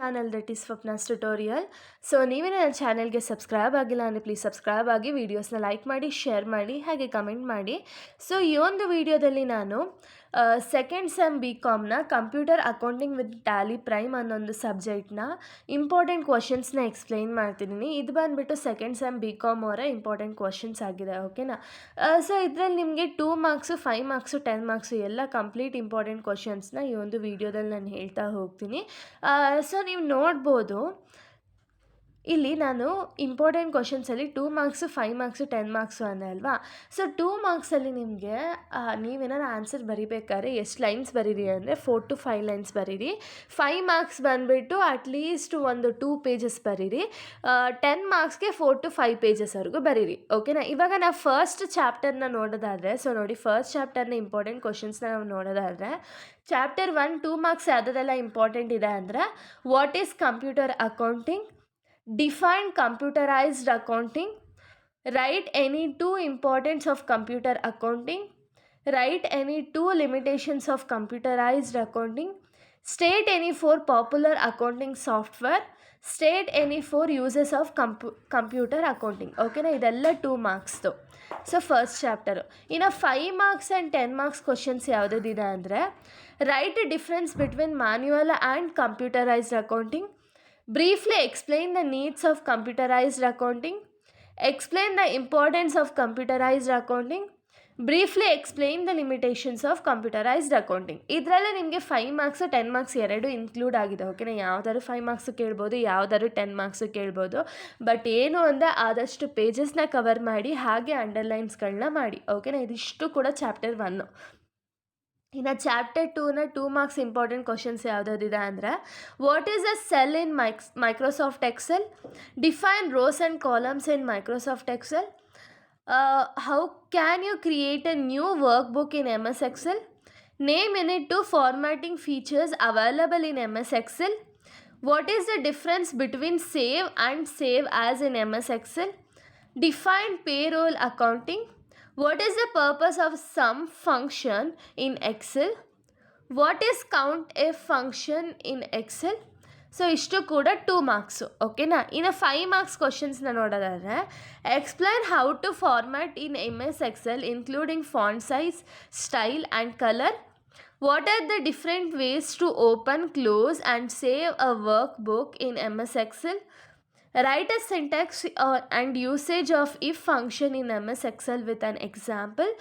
Channel that is Swapna's tutorial. So ನೀವೇ ನನ್ನ ಚಾನಲ್ಗೆ ಸಬ್ಸ್ಕ್ರೈಬ್ ಆಗಿಲ್ಲ ಅಂದರೆ ಪ್ಲೀಸ್ ಸಬ್ಸ್ಕ್ರೈಬ್ ಆಗಿ, ವೀಡಿಯೋಸ್ನ ಲೈಕ್ ಮಾಡಿ, ಶೇರ್ ಮಾಡಿ, ಹಾಗೆ ಕಮೆಂಟ್ ಮಾಡಿ. ಸೊ ಈ ಒಂದು ವಿಡಿಯೋದಲ್ಲಿ ನಾನು ಸೆಕೆಂಡ್ ಸೆಮ್ ಬಿ ಕಾಮ್ನ computer accounting with Tally Prime ಅನ್ನೊಂದು ಸಬ್ಜೆಕ್ಟ್ನ ಇಂಪಾರ್ಟೆಂಟ್ ಕ್ವಶನ್ಸ್ನ ಎಕ್ಸ್ಪ್ಲೈನ್ ಮಾಡ್ತಿದ್ದೀನಿ. ಇದು ಬಂದುಬಿಟ್ಟು ಸೆಕೆಂಡ್ ಸೆಮ್ ಬಿ ಕಾಮ್ ಅವರ ಇಂಪಾರ್ಟೆಂಟ್ ಕ್ವಶನ್ಸ್ ಆಗಿದೆ, ಓಕೆನಾ. ಸೊ ಇದರಲ್ಲಿ ನಿಮಗೆ 2 ಮಾರ್ಕ್ಸು, 5 ಮಾರ್ಕ್ಸು, 10 ಮಾರ್ಕ್ಸು ಎಲ್ಲ ಕಂಪ್ಲೀಟ್ ಇಂಪಾರ್ಟೆಂಟ್ ಕ್ವಶನ್ಸ್ನ ಈ ಒಂದು ವಿಡಿಯೋದಲ್ಲಿ ನಾನು ಹೇಳ್ತಾ ಹೋಗ್ತೀನಿ. ಸೊ ನೀವು ನೋಡ್ಬೋದು ಇಲ್ಲಿ ನಾನು ಇಂಪಾರ್ಟೆಂಟ್ ಕ್ವಶನ್ಸಲ್ಲಿ 2 ಮಾರ್ಕ್ಸು, 5 ಮಾರ್ಕ್ಸು, 10 ಮಾರ್ಕ್ಸು ಅಂದೆ ಅಲ್ವಾ. ಸೊ 2 ಮಾರ್ಕ್ಸಲ್ಲಿ ನಿಮಗೆ ನೀವೇನಾರು ಆನ್ಸರ್ ಬರಿಬೇಕಾದ್ರೆ ಎಷ್ಟು ಲೈನ್ಸ್ ಬರೀರಿ ಅಂದರೆ 4 to 5 ಲೈನ್ಸ್ ಬರೀರಿ. 5 ಮಾರ್ಕ್ಸ್ ಬಂದುಬಿಟ್ಟು ಅಟ್ಲೀಸ್ಟ್ ಒಂದು 2 ಪೇಜಸ್ ಬರೀರಿ. 10 ಮಾರ್ಕ್ಸ್ಗೆ 4 to 5 ಪೇಜಸ್ವರೆಗೂ ಬರೀರಿ, ಓಕೆನಾ. ಇವಾಗ ನಾವು ಫಸ್ಟ್ ಚಾಪ್ಟರ್ನ ನೋಡೋದಾದರೆ, ಸೊ ನೋಡಿ ಫಸ್ಟ್ ಚಾಪ್ಟರ್ನ ಇಂಪಾರ್ಟೆಂಟ್ ಕ್ವಶನ್ಸ್ನ ನಾವು ನೋಡೋದಾದರೆ, ಚಾಪ್ಟರ್ 1 2 ಮಾರ್ಕ್ಸ್ ಯಾವುದೆಲ್ಲ ಇಂಪಾರ್ಟೆಂಟ್ ಇದೆ ಅಂದರೆ, what is computer accounting, define computerized accounting, write any 2 importance of computer accounting, write any 2 limitations of computerized accounting, state any 4 popular accounting software, state any 4 uses of computer accounting, ಓಕೆನಾ. ಇದೆಲ್ಲ 2 ಮಾರ್ಕ್ಸ್ದು. So first chapter. ಇನ್ನು 5 marks and 10 marks questions ಯಾವುದಿದೆ ಅಂದರೆ, right difference between manual and computerised accounting, briefly explain the needs of computerized accounting, explain the importance of computerized accounting, briefly explain the limitations of computerized accounting. ಇದರಲ್ಲೇ ನಿಮಗೆ 5 marks 10 marks ಎರಡು include ಆಗಿದೆ, ಓಕೆನಾ. ಯಾವುದಾದ್ರು 5 marks ಕೇಳ್ಬೋದು, ಯಾವುದಾದ್ರು 10 marks ಕೇಳ್ಬೋದು. But ಏನು ಅಂದರೆ ಆದಷ್ಟು ಪೇಜಸ್ನ ಕವರ್ ಮಾಡಿ, ಹಾಗೆ ಅಂಡರ್ಲೈನ್ಸ್ಗಳನ್ನ ಮಾಡಿ, ಓಕೆನಾ. ಇದಿಷ್ಟು ಕೂಡ ಚಾಪ್ಟರ್ 1. ಇನ್ನು ಚಾಪ್ಟರ್ 2ನ 2 ಮಾರ್ಕ್ಸ್ ಇಂಪಾರ್ಟೆಂಟ್ ಕ್ವಶನ್ಸ್ ಯಾವುದಾದಿದೆ ಅಂದರೆ, what is a cell in Microsoft Excel, define rows and columns in Microsoft Excel, how can you create a new work book in MS Excel, name any 2 formatting features available in MS Excel, what is the difference between save and save as in MS Excel, define payroll accounting, what is the purpose of sum function in Excel, what is count if function in Excel. So ಇಷ್ಟು ಕೂಡ 2 marks, ಓಕೆನಾ. ಇನ್ನು 5 marks ಕ್ವಶನ್ಸ್ನ ನೋಡೋದಾದರೆ, explain how to format in MS Excel including font size, style and colour, what are the different ways to open, close and save a work book in MS Excel, write a syntax and usage of if function in MS Excel with an example.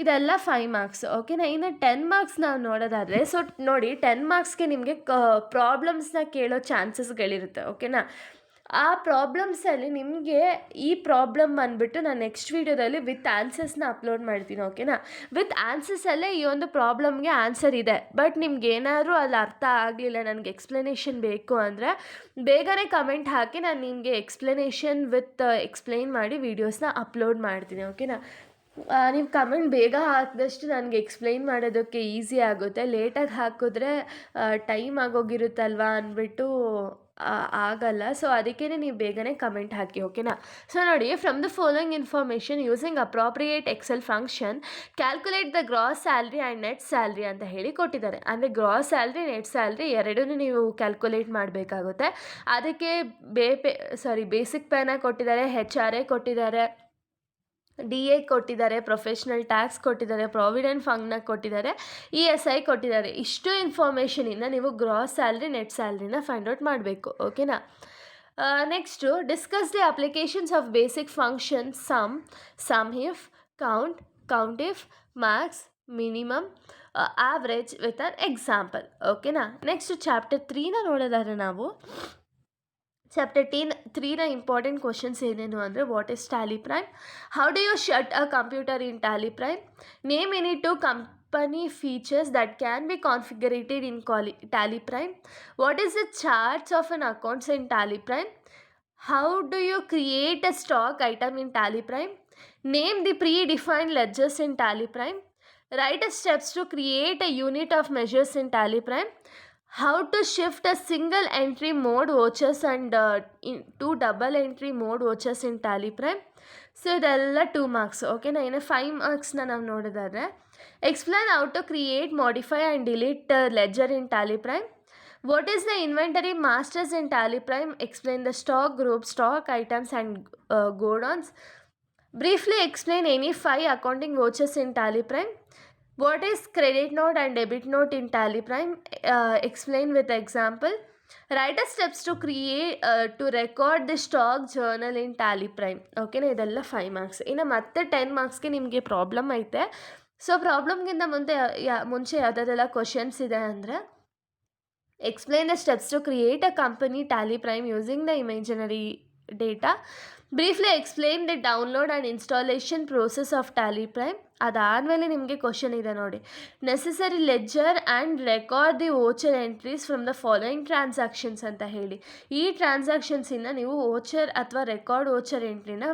ಇದೆಲ್ಲ 5 marks, ಓಕೆನಾ. ಇನ್ನು 10 marks ನಾವು ನೋಡೋದಾದರೆ, so ನೋಡಿ 10 ಮಾರ್ಕ್ಸ್ಗೆ ನಿಮಗೆ ಪ್ರಾಬ್ಲಮ್ಸ್ನ ಕೇಳೋ ಚಾನ್ಸಸ್ಗಳಿರುತ್ತೆ, ಓಕೆನಾ. ಆ ಪ್ರಾಬ್ಲಮ್ಸಲ್ಲಿ ನಿಮಗೆ ಈ ಪ್ರಾಬ್ಲಮ್ ಬಂದುಬಿಟ್ಟು ನಾನು ನೆಕ್ಸ್ಟ್ ವೀಡಿಯೋದಲ್ಲಿ ವಿತ್ ಆನ್ಸರ್ಸ್ನ ಅಪ್ಲೋಡ್ ಮಾಡ್ತೀನಿ, ಓಕೆನಾ. ವಿತ್ ಆನ್ಸರ್ಸಲ್ಲೇ ಈ ಒಂದು ಪ್ರಾಬ್ಲಮ್ಗೆ ಆನ್ಸರ್ ಇದೆ. ಬಟ್ ನಿಮ್ಗೆ ಏನಾದರೂ ಅಲ್ಲಿ ಅರ್ಥ ಆಗಲಿಲ್ಲ, ನನಗೆ ಎಕ್ಸ್ಪ್ಲನೇಷನ್ ಬೇಕು ಅಂದರೆ ಬೇಗನೆ ಕಮೆಂಟ್ ಹಾಕಿ, ನಾನು ನಿಮಗೆ ಎಕ್ಸ್ಪ್ಲನೇಷನ್ ವಿತ್ ಎಕ್ಸ್ಪ್ಲೈನ್ ಮಾಡಿ ವೀಡಿಯೋಸ್ನ ಅಪ್ಲೋಡ್ ಮಾಡ್ತೀನಿ, ಓಕೆನಾ. ನೀವು ಕಮೆಂಟ್ ಬೇಗ ಹಾಕಿದಷ್ಟು ನನಗೆ ಎಕ್ಸ್ಪ್ಲೈನ್ ಮಾಡೋದಕ್ಕೆ ಈಸಿ ಆಗುತ್ತೆ. ಲೇಟಾಗಿ ಹಾಕಿದ್ರೆ ಟೈಮ್ ಆಗೋಗಿರುತ್ತಲ್ವ ಅಂದ್ಬಿಟ್ಟು ಆಗಲ್ಲ. ಸೊ ಅದಕ್ಕೇ ನೀವು ಬೇಗನೆ ಕಮೆಂಟ್ ಹಾಕಿ, ಓಕೆನಾ. ಸೊ ನೋಡಿ, from the following information using appropriate Excel function calculate the gross salary and net salary ಅಂತ ಹೇಳಿ ಕೊಟ್ಟಿದ್ದಾರೆ. ಅಂದರೆ ಗ್ರಾಸ್ ಸ್ಯಾಲ್ರಿ, ನೆಟ್ ಸ್ಯಾಲ್ರಿ ಎರಡೂ ನೀವು ಕ್ಯಾಲ್ಕುಲೇಟ್ ಮಾಡಬೇಕಾಗುತ್ತೆ. ಅದಕ್ಕೆ ಬೇಸಿಕ್ ಪೇನ ಕೊಟ್ಟಿದ್ದಾರೆ, HRA ಕೊಟ್ಟಿದ್ದಾರೆ, DA ಕೊಟ್ಟಿದ್ದಾರೆ, ಪ್ರೊಫೆಷ್ನಲ್ ಟ್ಯಾಕ್ಸ್ ಕೊಟ್ಟಿದ್ದಾರೆ, ಪ್ರಾವಿಡೆಂಟ್ ಫಂಡ್ನ ಕೊಟ್ಟಿದ್ದಾರೆ, ESI ಕೊಟ್ಟಿದ್ದಾರೆ. ಇಷ್ಟು ಇನ್ಫಾರ್ಮೇಷನಿಂದ ನೀವು ಗ್ರಾಸ್ ಸ್ಯಾಲ್ರಿ, ನೆಟ್ ಸ್ಯಾಲ್ರಿನ ಫೈಂಡ್ ಔಟ್ ಮಾಡಬೇಕು, ಓಕೆನಾ. Next discuss the applications of basic function sum if, count if, max, minimum, average with an example, ಓಕೆನಾ. ನೆಕ್ಸ್ಟ್ ಚಾಪ್ಟರ್ 3ನ ನೋಡೋದಾದ್ರೆ ನಾವು, ಚಾಪ್ಟರ್ 3ನ ಇಂಪಾರ್ಟೆಂಟ್ ಕ್ವಶನ್ಸ್ ಏನೇನು ಅಂದರೆ, what is Tally prime, how do you shut a computer in Tally prime, name any 2 company features that can be configured in Tally Prime, what is the charts of an accounts in Tally Prime, how do you create a stock item in Tally Prime, name the predefined ledgers in Tally Prime, write a steps to create a unit of measures in Tally Prime, how to shift a single entry mode vouchers and two double entry mode vouchers in Tally Prime. So ಇದೆಲ್ಲ 2 marks, ಓಕೆನಾ. ಇನ್ನು 5 ಮಾರ್ಕ್ಸ್ನ ನಾವು ನೋಡೋದಾದರೆ, explain how to create, modify and delete ledger in Tally Prime, What is the inventory masters in Tally Prime? Explain the stock group, stock items and godowns. Briefly explain any 5 accounting vouchers in Tally Prime. What is credit note and debit note in Tally Prime? Explain with example. Write a steps to create to record the stock journal in Tally Prime. ಓಕೆನಾ, ಇದೆಲ್ಲ 5 marks. ಇನ್ನು ಮತ್ತೆ 10 ಮಾರ್ಕ್ಸ್ಗೆ ನಿಮಗೆ problem ಐತೆ. So ಪ್ರಾಬ್ಲಮ್ಗಿಂತ ಮುಂಚೆ ಯಾವುದಾದೆಲ್ಲ questions ಇದೆ ಅಂದರೆ, explain the steps to create a company Tally Prime using the imaginary data. Briefly explain the download and installation process of Tally Prime. ಅದಾದಮೇಲೆ ನಿಮಗೆ ಕ್ವಶನ್ ಇದೆ ನೋಡಿ, necessary ledger and record the voucher entries from the following transactions ಅಂತ ಹೇಳಿ. ಈ ಟ್ರಾನ್ಸಾಕ್ಷನ್ಸಿಂದ ನೀವು voucher ಅಥವಾ record voucher ಎಂಟ್ರಿನ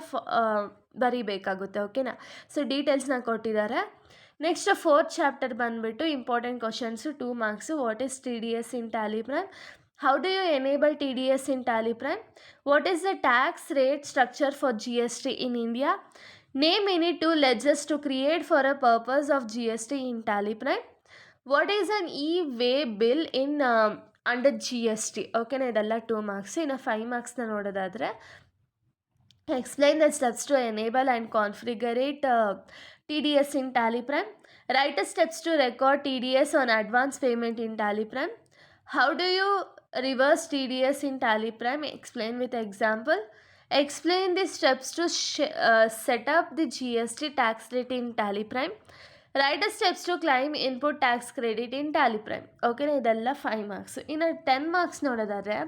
ಬರೀಬೇಕಾಗುತ್ತೆ. ಓಕೆನಾ, ಸೊ ಡೀಟೇಲ್ಸ್ನ ಕೊಟ್ಟಿದ್ದಾರೆ. ನೆಕ್ಸ್ಟ್ 4th ಚಾಪ್ಟರ್ ಬಂದುಬಿಟ್ಟು important questions 2 marks. What is TDS in Tally Prime? How do you enable TDS in Tally Prime? What is the tax rate structure for GST in India? Name any 2 ledgers to create for a purpose of GST in Tally Prime. What is an e-way bill in under GST? ಓಕೆನಾ, ಇದೆಲ್ಲ 2 marks. ಇನ್ನು 5 ಮಾರ್ಕ್ಸ್ನ ನೋಡೋದಾದರೆ, explain the steps to enable and configure TDS in Tally Prime. Write the steps to record TDS on advance payment in Tally Prime. How do you reverse TDS in Tally Prime? Explain with example. Explain the steps to set up the GST tax rate in Tally Prime. Write the steps to claim input tax credit in Tally Prime. ಓಕೆನಾ, ಇದೆಲ್ಲ 5 marks. ಇನ್ನು 10 marks ನೋಡೋದಾದರೆ,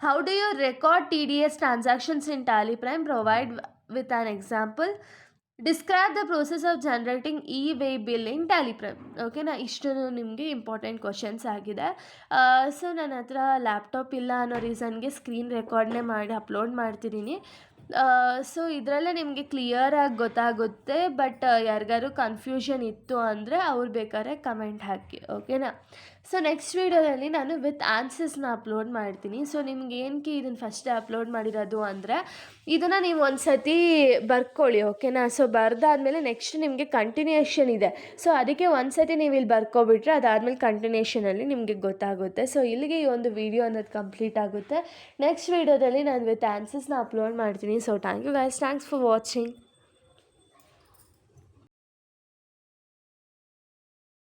how do you record TDS transactions in Tally Prime? Provide with an example. Describe the process of generating E-way bill in Tally Prime. ಓಕೆನಾ, ಇಷ್ಟು ನಿಮಗೆ important questions ಆಗಿದೆ. So ನನ್ನ ಹತ್ರ ಲ್ಯಾಪ್ಟಾಪ್ ಇಲ್ಲ ಅನ್ನೋ ರೀಸನ್ಗೆ ಸ್ಕ್ರೀನ್ ರೆಕಾರ್ಡ್ನೇ ಮಾಡಿ ಅಪ್ಲೋಡ್ ಮಾಡ್ತಿದ್ದೀನಿ. ಸೊ ಇದರಲ್ಲೇ ನಿಮಗೆ ಕ್ಲಿಯರಾಗಿ ಗೊತ್ತಾಗುತ್ತೆ. ಬಟ್ ಯಾರಿಗಾರು ಕನ್ಫ್ಯೂಷನ್ ಇತ್ತು ಅಂದರೆ ಅವ್ರು ಬೇಕಾದ್ರೆ ಕಮೆಂಟ್ ಹಾಕಿ. ಓಕೆನಾ, ಸೊ ನೆಕ್ಸ್ಟ್ ವೀಡಿಯೋದಲ್ಲಿ ನಾನು ವಿತ್ ಆನ್ಸರ್ಸ್ನ ಅಪ್ಲೋಡ್ ಮಾಡ್ತೀನಿ. ಸೊ ನಿಮ್ಗೆ ಏನಕ್ಕೆ ಇದನ್ನು ಫಸ್ಟೇ ಅಪ್ಲೋಡ್ ಮಾಡಿರೋದು ಅಂದರೆ, ಇದನ್ನು ನೀವು ಒಂದು ಸತಿ ಬರ್ಕೊಳ್ಳಿ. ಓಕೆನಾ, ಸೊ ಬರೆದಾದ್ಮೇಲೆ ನೆಕ್ಸ್ಟ್ ನಿಮಗೆ ಕಂಟಿನ್ಯೂಷನ್ ಇದೆ. ಸೊ ಅದಕ್ಕೆ ಒಂದು ಸತಿ ನೀವು ಇಲ್ಲಿ ಬರ್ಕೊಬಿಟ್ರೆ ಅದಾದಮೇಲೆ ಕಂಟಿನ್ಯೂಷನಲ್ಲಿ ನಿಮಗೆ ಗೊತ್ತಾಗುತ್ತೆ. ಸೊ ಇಲ್ಲಿಗೆ ಈ ಒಂದು ವಿಡಿಯೋ ಅನ್ನೋದು ಕಂಪ್ಲೀಟ್ ಆಗುತ್ತೆ. ನೆಕ್ಸ್ಟ್ ವೀಡಿಯೋದಲ್ಲಿ ನಾನು ವಿತ್ ಆನ್ಸರ್ಸ್ನ ಅಪ್ಲೋಡ್ ಮಾಡ್ತೀನಿ. So thank you guys, thanks for watching.